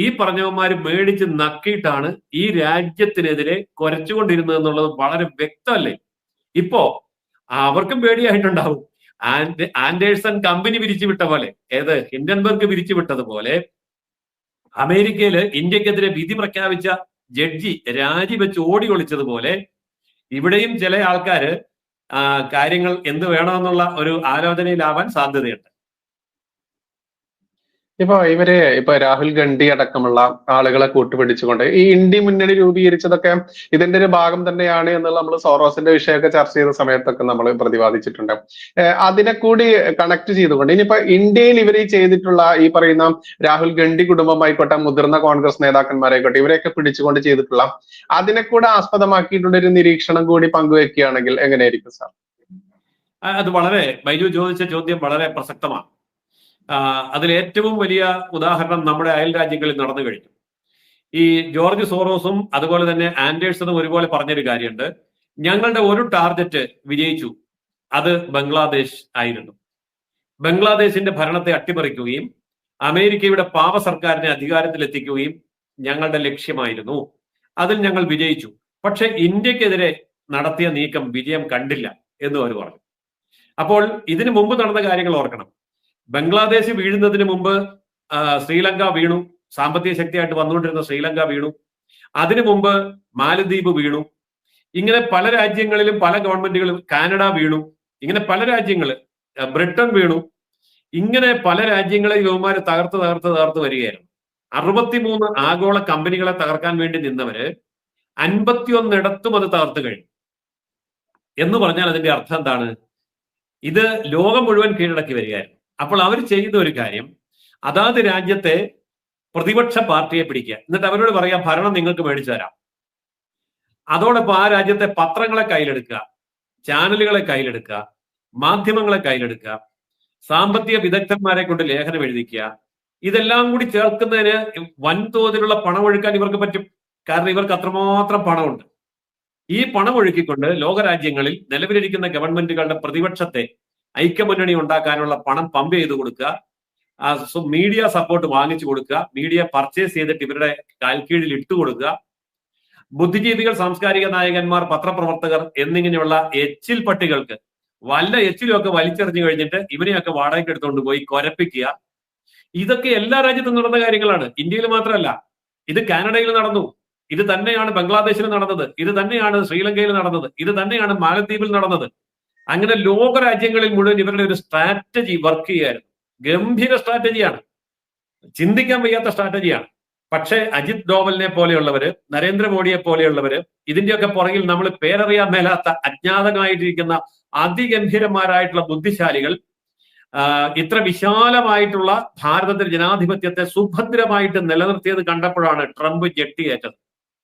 ഈ പറഞ്ഞവന്മാര് മേടിച്ച് നക്കിയിട്ടാണ് ഈ രാജ്യത്തിനെതിരെ കുരച്ചുകൊണ്ടിരുന്നത് എന്നുള്ളത് വളരെ വ്യക്തമല്ലേ? ഇപ്പോ അവർക്കും പേടിയായിട്ടുണ്ടാവും. ആൻഡേഴ്സൺ കമ്പനി പിരിച്ചുവിട്ട പോലെ, ഹിൻഡൻബർഗ് പിരിച്ചുവിട്ടതുപോലെ അമേരിക്കയില് ഇന്ത്യക്കെതിരെ വിധി പ്രഖ്യാപിച്ച ജഡ്ജി രാജിവെച്ച് ഓടി ഒളിച്ചതുപോലെ ഇവിടെയും ചില ആൾക്കാര് കാര്യങ്ങൾ എന്ത് വേണമെന്നുള്ള ഒരു ആലോചനയിലാവാൻ സാധ്യതയുണ്ട്. ഇപ്പൊ രാഹുൽ ഗാന്ധി അടക്കമുള്ള ആളുകളെ കൂട്ടുപിടിച്ചുകൊണ്ട് ഈ ഇന്ത്യ മുന്നണി രൂപീകരിച്ചതൊക്കെ ഇതിന്റെ ഒരു ഭാഗം തന്നെയാണ് എന്നുള്ള നമ്മൾ സോറോസിന്റെ വിഷയമൊക്കെ ചർച്ച ചെയ്ത സമയത്തൊക്കെ നമ്മൾ പ്രതിപാദിച്ചിട്ടുണ്ട്. അതിനെ കൂടി കണക്ട് ചെയ്തുകൊണ്ട് ഇനിയിപ്പോ ഇന്ത്യയിൽ ഇവർ ചെയ്തിട്ടുള്ള ഈ പറയുന്ന രാഹുൽ ഗാന്ധി കുടുംബമായിക്കോട്ടെ, മുതിർന്ന കോൺഗ്രസ് നേതാക്കന്മാരായിക്കോട്ടെ, ഇവരെയൊക്കെ പിടിച്ചുകൊണ്ട് ചെയ്തിട്ടുള്ള അതിനെ കൂടെ ആസ്പദമാക്കിയിട്ടുള്ള ഒരു നിരീക്ഷണം കൂടി പങ്കുവെക്കുകയാണെങ്കിൽ എങ്ങനെയായിരിക്കും സാർ? അത് വളരെ ബൈജു ചോദിച്ച ചോദ്യം വളരെ പ്രസക്തമാണ്. അതിൽ ഏറ്റവും വലിയ ഉദാഹരണം നമ്മുടെ അയൽ രാജ്യങ്ങളിൽ നടന്നു കഴിഞ്ഞു. ഈ ജോർജ് സോറോസും അതുപോലെ തന്നെ ആൻഡേഴ്സണും ഒരുപോലെ പറഞ്ഞൊരു കാര്യമുണ്ട്. ഞങ്ങളുടെ ഒരു ടാർഗറ്റ് വിജയിച്ചു, അത് ബംഗ്ലാദേശ് ആയിരുന്നു. ബംഗ്ലാദേശിന്റെ ഭരണത്തെ അട്ടിമറിക്കുകയും അമേരിക്കയുടെ പാവ സർക്കാരിനെ അധികാരത്തിലെത്തിക്കുകയും ഞങ്ങളുടെ ലക്ഷ്യമായിരുന്നു. അതിൽ ഞങ്ങൾ വിജയിച്ചു. പക്ഷെ ഇന്ത്യക്കെതിരെ നടത്തിയ നീക്കം വിജയം കണ്ടില്ല എന്ന് അവർ പറഞ്ഞു. അപ്പോൾ ഇതിനു മുമ്പ് നടന്ന കാര്യങ്ങൾ ഓർക്കണം. ബംഗ്ലാദേശ് വീഴുന്നതിന് മുമ്പ് ശ്രീലങ്ക വീണു, സാമ്പത്തിക ശക്തിയായിട്ട് വന്നുകൊണ്ടിരുന്ന ശ്രീലങ്ക വീണു. അതിനു മുമ്പ് മാലദ്വീപ് വീണു. ഇങ്ങനെ പല രാജ്യങ്ങളിലും പല ഗവൺമെന്റുകളും, കാനഡ വീണു, ഇങ്ങനെ പല രാജ്യങ്ങൾ, ബ്രിട്ടൻ വീണു. ഇങ്ങനെ പല രാജ്യങ്ങളെ യുവമാര് തകർത്ത് വരികയായിരുന്നു. 63 ആഗോള കമ്പനികളെ തകർക്കാൻ വേണ്ടി നിന്നവര് 51 അത് തകർത്തു കഴിഞ്ഞു എന്ന് പറഞ്ഞാൽ അതിന്റെ അർത്ഥം എന്താണ്? ഇത് ലോകം മുഴുവൻ കീഴടക്കി വരികയായിരുന്നു. അപ്പോൾ അവർ ചെയ്ത ഒരു കാര്യം, അതാത് രാജ്യത്തെ പ്രതിപക്ഷ പാർട്ടിയെ പിടിക്കുക, എന്നിട്ട് അവരോട് പറയാം ഭരണം നിങ്ങൾക്ക് മേടിച്ചു തരാം. അതോടൊപ്പം ആ രാജ്യത്തെ പത്രങ്ങളെ കയ്യിലെടുക്കുക, ചാനലുകളെ കയ്യിലെടുക്കുക, മാധ്യമങ്ങളെ കയ്യിലെടുക്കുക, സാമ്പത്തിക വിദഗ്ധന്മാരെ കൊണ്ട് ലേഖനം എഴുതിക്കുക. ഇതെല്ലാം കൂടി ചേർക്കുന്നതിന് വൻതോതിലുള്ള പണമൊഴുക്കാൻ ഇവർക്ക് പറ്റും. കാരണം ഇവർക്ക് അത്രമാത്രം പണമുണ്ട്. ഈ പണമൊഴുക്കിക്കൊണ്ട് ലോകരാജ്യങ്ങളിൽ നിലവിലിരിക്കുന്ന ഗവൺമെന്റുകളുടെ പ്രതിപക്ഷത്തെ ഐക്യമുന്നണി ഉണ്ടാക്കാനുള്ള പണം പമ്പ് ചെയ്ത് കൊടുക്കുക, മീഡിയ സപ്പോർട്ട് വാങ്ങിച്ചു കൊടുക്കുക, മീഡിയ പർച്ചേസ് ചെയ്തിട്ട് ഇവരുടെ കാൽക്കീഴിൽ ഇട്ടുകൊടുക്കുക. ബുദ്ധിജീവികൾ, സാംസ്കാരിക നായകന്മാർ, പത്രപ്രവർത്തകർ എന്നിങ്ങനെയുള്ള എച്ചിൽ പട്ടികൾക്ക് വല്ല എച്ചിലും ഒക്കെ വലിച്ചെറിഞ്ഞു കഴിഞ്ഞിട്ട് ഇവരെയൊക്കെ വാടകയ്ക്ക് എടുത്തുകൊണ്ട് പോയി കൊരപ്പിക്കുക. ഇതൊക്കെ എല്ലാ രാജ്യത്തും നടന്ന കാര്യങ്ങളാണ്, ഇന്ത്യയിൽ മാത്രമല്ല. ഇത് കാനഡയിൽ നടന്നു, ഇത് തന്നെയാണ് ബംഗ്ലാദേശിൽ നടന്നത്, ഇത് തന്നെയാണ് ശ്രീലങ്കയിൽ നടന്നത്, ഇത് തന്നെയാണ് മാലദ്വീപിൽ നടന്നത്. അങ്ങനെ ലോക രാജ്യങ്ങളിൽ മുഴുവൻ ഇവരുടെ ഒരു സ്ട്രാറ്റജി വർക്ക് ചെയ്യായിരുന്നു. ഗംഭീര സ്ട്രാറ്റജിയാണ്, ചിന്തിക്കാൻ വയ്യാത്ത സ്ട്രാറ്റജിയാണ്. പക്ഷേ അജിത് ഡോവലിനെ പോലെയുള്ളവര്, നരേന്ദ്രമോദിയെ പോലെയുള്ളവര്, ഇതിന്റെയൊക്കെ പുറകിൽ നമ്മൾ പേരറിയാൻ മേലാത്ത അജ്ഞാതനായിട്ടിരിക്കുന്ന അതിഗംഭീരന്മാരായിട്ടുള്ള ബുദ്ധിശാലികൾ ഇത്ര വിശാലമായിട്ടുള്ള ഭാരതത്തിലെ ജനാധിപത്യത്തെ സുഭദ്രമായിട്ട് നിലനിർത്തിയത് കണ്ടപ്പോഴാണ് ട്രംപ് ഞെട്ടിയേറ്റത്.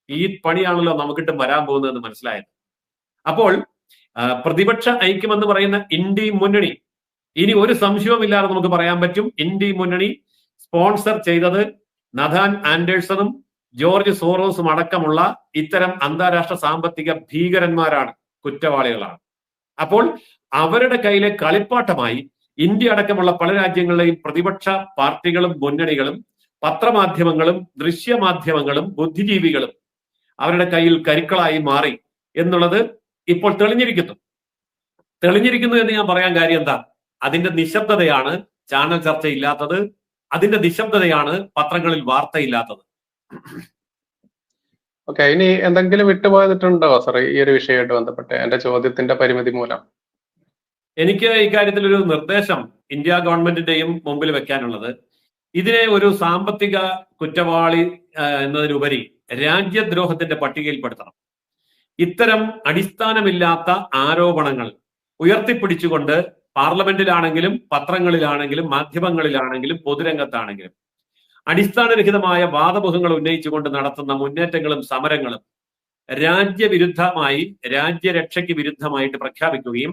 ഈ പണിയാണല്ലോ നമുക്കിട്ട് വരാൻ പോകുന്നതെന്ന് മനസ്സിലായത്. അപ്പോൾ പ്രതിപക്ഷ ഐക്യം എന്ന് പറയുന്ന ഇന്ത്യ മുന്നണി, ഇനി ഒരു സംശയവുമില്ലാതെ നമുക്ക് പറയാൻ പറ്റും, ഇന്ത്യ മുന്നണി സ്പോൺസർ ചെയ്തത് നഥാൻ ആൻഡേഴ്സണും ജോർജ് സോറോസും അടക്കമുള്ള ഇത്തരം അന്താരാഷ്ട്ര സാമ്പത്തിക ഭീകരന്മാരാണ്, കുറ്റവാളികളാണ്. അപ്പോൾ അവരുടെ കയ്യിലെ കളിപ്പാട്ടമായി ഇന്ത്യ അടക്കമുള്ള പല രാജ്യങ്ങളിലെയും പ്രതിപക്ഷ പാർട്ടികളും മുന്നണികളും പത്രമാധ്യമങ്ങളും ദൃശ്യമാധ്യമങ്ങളും ബുദ്ധിജീവികളും അവരുടെ കയ്യിൽ കരുക്കളായി മാറി എന്നുള്ളത് ഇപ്പോൾ തെളിഞ്ഞിരിക്കുന്നു എന്ന് ഞാൻ പറയാൻ കാര്യം എന്താ? അതിന്റെ നിശബ്ദതയാണ് ചാനൽ ചർച്ച ഇല്ലാത്തത്, അതിന്റെ നിശബ്ദതയാണ് പത്രങ്ങളിൽ വാർത്തയില്ലാത്തത്. ഓക്കെ, ഇനി എന്തെങ്കിലും വിട്ടുപോയിട്ടുണ്ടോ സാർ ഈ ഒരു വിഷയമായിട്ട് ബന്ധപ്പെട്ട് എന്റെ ചോദ്യത്തിന്റെ പരിമിതി മൂലം? എനിക്ക് ഇക്കാര്യത്തിൽ ഒരു നിർദ്ദേശം ഇന്ത്യ ഗവൺമെന്റിന്റെയും മുമ്പിൽ വെക്കാനുള്ളത്, ഇതിനെ ഒരു സാമ്പത്തിക കുറ്റവാളി എന്നതിനുപരി രാജ്യദ്രോഹത്തിന്റെ പട്ടികയിൽപ്പെടുത്തണം. ഇത്തരം അടിസ്ഥാനമില്ലാത്ത ആരോപണങ്ങൾ ഉയർത്തിപ്പിടിച്ചുകൊണ്ട് പാർലമെന്റിലാണെങ്കിലും പത്രങ്ങളിലാണെങ്കിലും മാധ്യമങ്ങളിലാണെങ്കിലും പൊതുരംഗത്താണെങ്കിലും അടിസ്ഥാനരഹിതമായ വാദമുഖങ്ങൾ ഉന്നയിച്ചുകൊണ്ട് നടത്തുന്ന മുന്നേറ്റങ്ങളും സമരങ്ങളും രാജ്യവിരുദ്ധമായി, രാജ്യരക്ഷയ്ക്ക് വിരുദ്ധമായിട്ട് പ്രഖ്യാപിക്കുകയും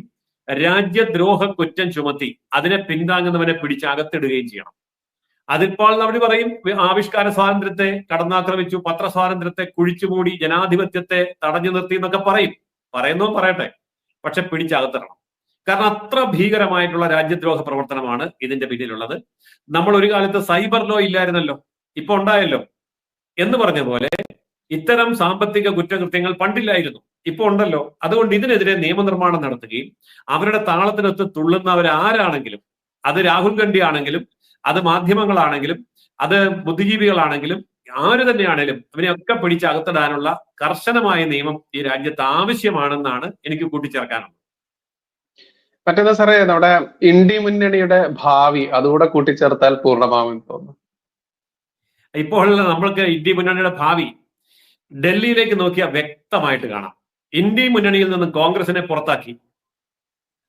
രാജ്യദ്രോഹ കുറ്റം ചുമത്തി അതിനെ പിന്താങ്ങുന്നവനെ പിടിച്ചകത്തിടുകയും ചെയ്യണം. അതിപ്പോൾ നമ്മൾ പറയും ആവിഷ്കാര സ്വാതന്ത്ര്യത്തെ കടന്നാക്രമിച്ചു, പത്രസ്വാതന്ത്ര്യത്തെ കുഴിച്ചുമൂടി, ജനാധിപത്യത്തെ തടഞ്ഞു നിർത്തി എന്നൊക്കെ പറയുന്നോ പറയട്ടെ, പക്ഷെ പിടിച്ചകത്തിടണം. കാരണം അത്ര ഭീകരമായിട്ടുള്ള രാജ്യദ്രോഹ പ്രവർത്തനമാണ് ഇതിന്റെ പിന്നിലുള്ളത്. നമ്മൾ ഒരു കാലത്ത് സൈബർ ലോ ഇല്ലായിരുന്നല്ലോ, ഇപ്പൊ ഉണ്ടായല്ലോ എന്ന് പറഞ്ഞ പോലെ ഇത്തരം സാമ്പത്തിക കുറ്റകൃത്യങ്ങൾ പണ്ടില്ലായിരുന്നു, ഇപ്പൊ ഉണ്ടല്ലോ. അതുകൊണ്ട് ഇതിനെതിരെ നിയമനിർമ്മാണം നടത്തുകയും അവരുടെ താളത്തിനൊത്ത് തുള്ളുന്നവരാരാണെങ്കിലും, അത് രാഹുൽ ഗാന്ധി ആണെങ്കിലും, അത് മാധ്യമങ്ങളാണെങ്കിലും, അത് ബുദ്ധിജീവികളാണെങ്കിലും, ആര് തന്നെയാണെങ്കിലും അവരെയൊക്കെ പിടിച്ചകത്തിടാനുള്ള കർശനമായ നിയമം ഈ രാജ്യത്ത് ആവശ്യമാണെന്നാണ് എനിക്ക് കൂട്ടിച്ചേർക്കാനുള്ളത്. മറ്റേത് സാറേ, നമ്മുടെ ഇന്ത്യ മുന്നണിയുടെ ഭാവി അതുകൂടെ കൂട്ടിച്ചേർത്താൽ പൂർണ്ണമാകുമെന്ന് തോന്നുന്നു. ഇപ്പോൾ നമ്മൾക്ക് ഇന്ത്യ മുന്നണിയുടെ ഭാവി ഡൽഹിയിലേക്ക് നോക്കിയാൽ വ്യക്തമായിട്ട് കാണാം. ഇന്ത്യ മുന്നണിയിൽ നിന്ന് കോൺഗ്രസിനെ പുറത്താക്കി.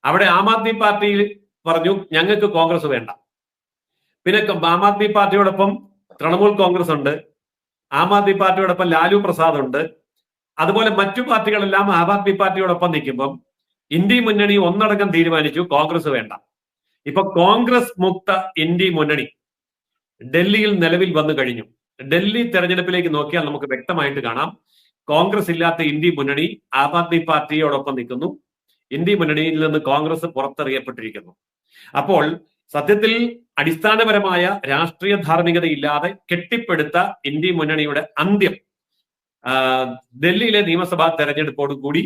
അവിടെ ആം ആദ്മി പാർട്ടി പറഞ്ഞു ഞങ്ങൾക്ക് കോൺഗ്രസ് വേണ്ട. പിന്നെ ആം ആദ്മി പാർട്ടിയോടൊപ്പം തൃണമൂൽ കോൺഗ്രസ് ഉണ്ട്, ആം ആദ്മി പാർട്ടിയോടൊപ്പം ലാലു പ്രസാദ് ഉണ്ട്. അതുപോലെ മറ്റു പാർട്ടികളെല്ലാം ആം ആദ്മി പാർട്ടിയോടൊപ്പം നിൽക്കുമ്പം ഇന്ത്യ മുന്നണി ഒന്നടങ്കം തീരുമാനിച്ചു കോൺഗ്രസ് വേണ്ട. ഇപ്പൊ കോൺഗ്രസ് മുക്ത ഇന്ത്യ മുന്നണി ഡൽഹിയിൽ നിലവിൽ വന്നു കഴിഞ്ഞു. ഡൽഹി തെരഞ്ഞെടുപ്പിലേക്ക് നോക്കിയാൽ നമുക്ക് വ്യക്തമായിട്ട് കാണാം, കോൺഗ്രസ് ഇല്ലാത്ത ഇന്ത്യ മുന്നണി ആം ആദ്മി പാർട്ടിയോടൊപ്പം നിൽക്കുന്നു. ഇന്ത്യ മുന്നണിയിൽ നിന്ന് കോൺഗ്രസ് പുറത്തെറിയപ്പെട്ടിരിക്കുന്നു. അപ്പോൾ സത്യത്തിൽ അടിസ്ഥാനപരമായ രാഷ്ട്രീയ ധാർമ്മികതയില്ലാതെ കെട്ടിപ്പടുത്ത ഇന്ത്യ മുന്നണിയുടെ അന്ത്യം ഡൽഹിയിലെ നിയമസഭാ തെരഞ്ഞെടുപ്പോടുകൂടി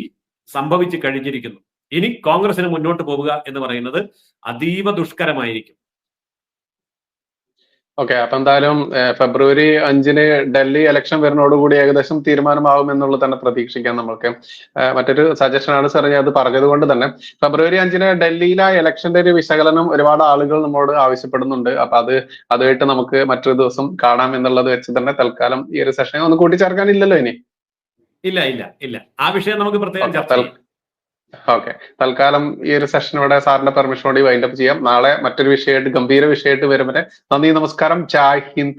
സംഭവിച്ചു കഴിഞ്ഞിരിക്കുന്നു. ഇനി കോൺഗ്രസിന് മുന്നോട്ട് പോവുക എന്ന് പറയുന്നത് അതീവ ദുഷ്കരമായിരിക്കും. ഓക്കെ, അപ്പൊ എന്തായാലും ഫെബ്രുവരി 5-ന് ഡൽഹി ഇലക്ഷൻ വരുന്നതോടുകൂടി ഏകദേശം തീരുമാനമാകും എന്നുള്ളത് തന്നെ പ്രതീക്ഷിക്കാം നമുക്ക്. മറ്റൊരു സജഷനാണ് സാർ, ഞാൻ അത് പറഞ്ഞത് കൊണ്ട് തന്നെ ഫെബ്രുവരി 5-ന് ഡൽഹിയിലെ ഇലക്ഷന്റെ ഒരു വിശകലനം ഒരുപാട് ആളുകൾ നമ്മോട് ആവശ്യപ്പെടുന്നുണ്ട്. അപ്പൊ അതുമായിട്ട് നമുക്ക് മറ്റൊരു ദിവസം കാണാം എന്നുള്ളത് വെച്ച് തന്നെ തൽക്കാലം ഈ ഒരു സെഷൻ ഒന്ന് കൂട്ടിച്ചേർക്കാനില്ലല്ലോ ഇനി. ഇല്ല, ആ വിഷയം നമുക്ക് പ്രത്യേകം ചർച്ച ചെയ്യാം. ഓക്കെ, തൽക്കാലം ഈ ഒരു സെഷൻ ഇവിടെ സാറിന്റെ പെർമിഷനോട് വൈൻഡപ്പ് ചെയ്യാം. നാളെ മറ്റൊരു വിഷയമായിട്ട്, ഗംഭീര വിഷയമായിട്ട് വരും വരെ നന്ദി, നമസ്കാരം. ജയ് ഹിന്ദ്.